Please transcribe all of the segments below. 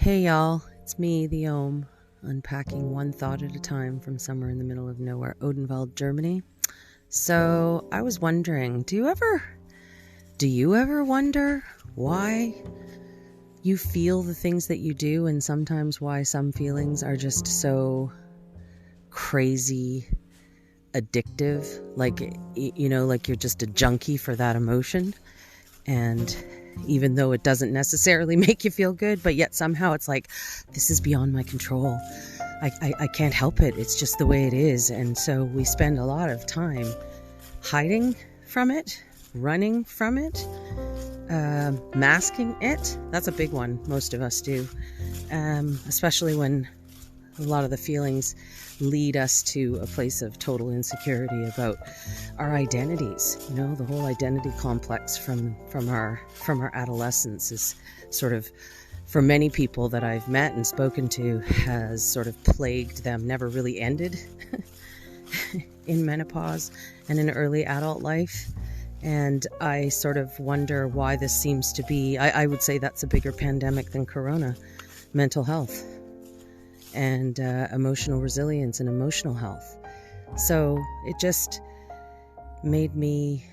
Hey y'all, it's me, the Ohm, unpacking one thought at a time from somewhere in the middle of nowhere, Odenwald, Germany. So I was wondering, do you ever wonder why you feel the things that you do, and sometimes why some feelings are just so crazy addictive, like you're just a junkie for that emotion? And even though it doesn't necessarily make you feel good, but yet somehow it's like, this is beyond my control. I can't help it. It's just the way it is. And so we spend a lot of time hiding from it, running from it, masking it. That's a big one. Most of us do, especially when a lot of the feelings lead us to a place of total insecurity about our identities. The whole identity complex from our adolescence is sort of, for many people that I've met and spoken to, has sort of plagued them, never really ended in menopause and in early adult life. And I sort of wonder why this seems to be, I would say that's a bigger pandemic than Corona, mental health and emotional resilience and emotional health. So it just made me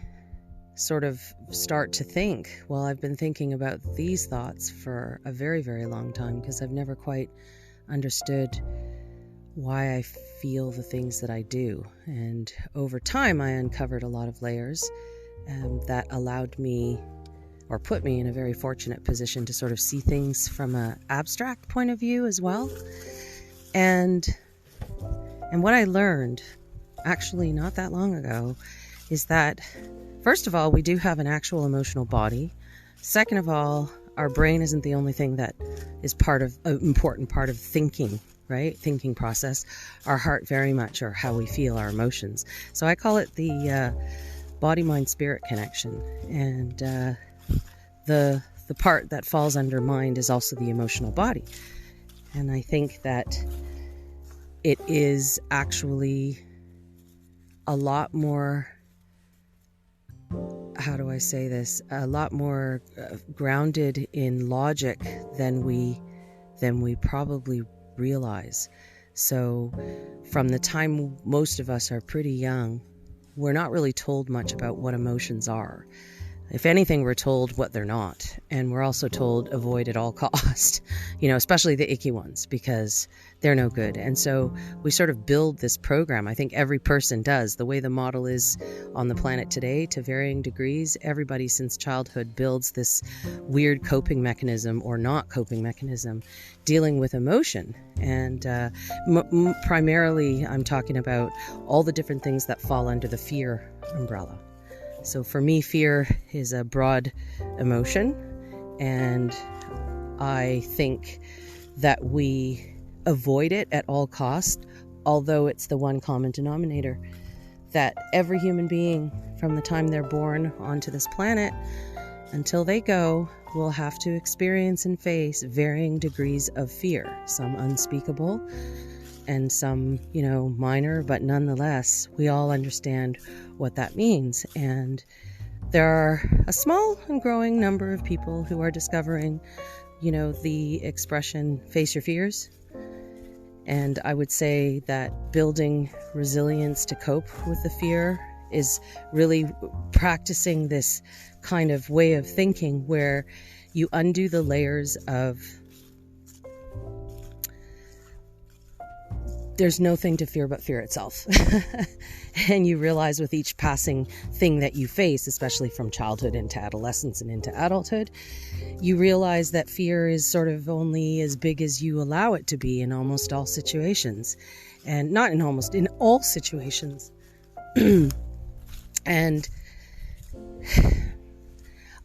sort of start to think, well, I've been thinking about these thoughts for a very, very long time, because I've never quite understood why I feel the things that I do. And over time, I uncovered a lot of layers that allowed me, or put me in a very fortunate position to sort of see things from an abstract point of view as well. And what I learned, actually not that long ago, is that, first of all, we do have an actual emotional body. Second of all, our brain isn't the only thing that is an important part of thinking, right? Thinking process. Our heart very much, or how we feel, our emotions. So I call it the body, mind, spirit connection. And the part that falls under mind is also the emotional body. And I think that it is actually a lot more, how do I say this, a lot more grounded in logic than we probably realize. So from the time most of us are pretty young, we're not really told much about what emotions are. If anything, we're told what they're not. And we're also told avoid at all cost, especially the icky ones, because they're no good. And so we sort of build this program. I think every person does. The way the model is on the planet today, to varying degrees, everybody since childhood builds this weird coping mechanism or not coping mechanism dealing with emotion. And primarily, I'm talking about all the different things that fall under the fear umbrella. So for me, fear is a broad emotion, and I think that we avoid it at all costs, although it's the one common denominator that every human being, from the time they're born onto this planet until they go, will have to experience and face varying degrees of fear, some unspeakable and some, minor, but nonetheless, we all understand what that means. And there are a small and growing number of people who are discovering, the expression, face your fears. And I would say that building resilience to cope with the fear is really practicing this kind of way of thinking where you undo the layers of, there's no thing to fear but fear itself. And you realize with each passing thing that you face, especially from childhood into adolescence and into adulthood, you realize that fear is sort of only as big as you allow it to be in almost all situations. And not in almost, in all situations. And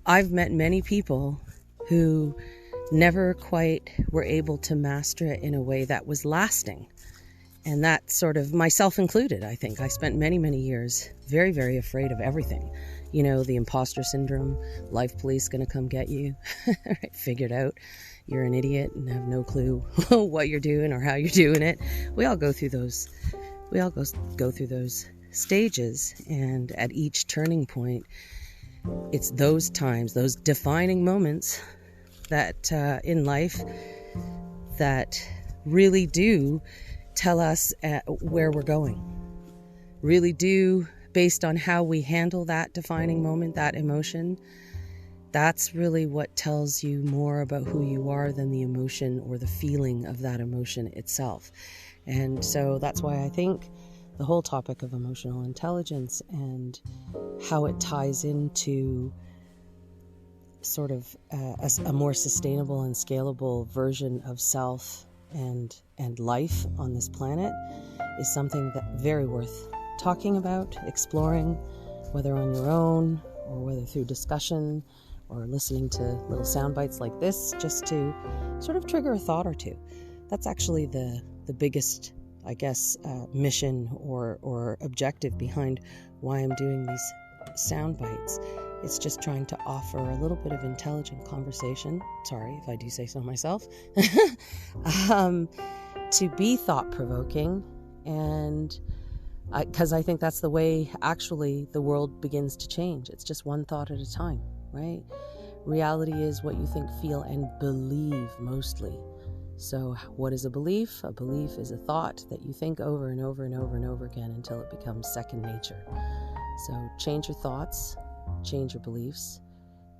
I've met many people who never quite were able to master it in a way that was lasting. And that sort of, myself included, I think. I spent many, many years very, very afraid of everything. The imposter syndrome, life police going to come get you, right? Figured out you're an idiot and have no clue what you're doing or how you're doing it. We all go through those stages. And at each turning point, it's those times, those defining moments that in life that really do tell us where we're going, really do, based on how we handle that defining moment, that emotion. That's really what tells you more about who you are than the emotion or the feeling of that emotion itself. And so that's why I think the whole topic of emotional intelligence and how it ties into sort of a more sustainable and scalable version of self and life on this planet is something that very worth talking about, exploring, whether on your own or whether through discussion or listening to little sound bites like this, just to sort of trigger a thought or two. That's actually the biggest, I guess, mission or objective behind why I'm doing these sound bites. It's just trying to offer a little bit of intelligent conversation. Sorry if I do say so myself. To be thought-provoking, and because I think that's the way actually the world begins to change. It's just one thought at a time, right? Reality is what you think, feel, and believe mostly. So what is a belief? A belief is a thought that you think over and over and over and over again until it becomes second nature. So change your thoughts, change your beliefs,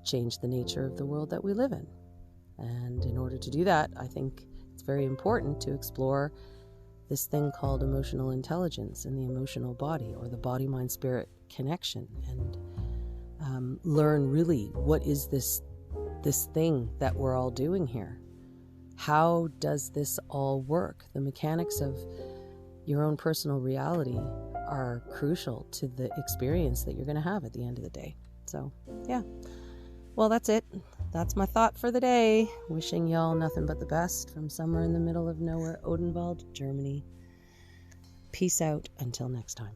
change the nature of the world that we live in. And in order to do that, I think it's very important to explore this thing called emotional intelligence and the emotional body, or the body-mind-spirit connection, and learn really what is this thing that we're all doing here. How does this all work? The mechanics of your own personal reality are crucial to the experience that you're going to have at the end of the day. So, yeah. Well, that's it. That's my thought for the day. Wishing y'all nothing but the best from somewhere in the middle of nowhere, Odenwald, Germany. Peace out until next time.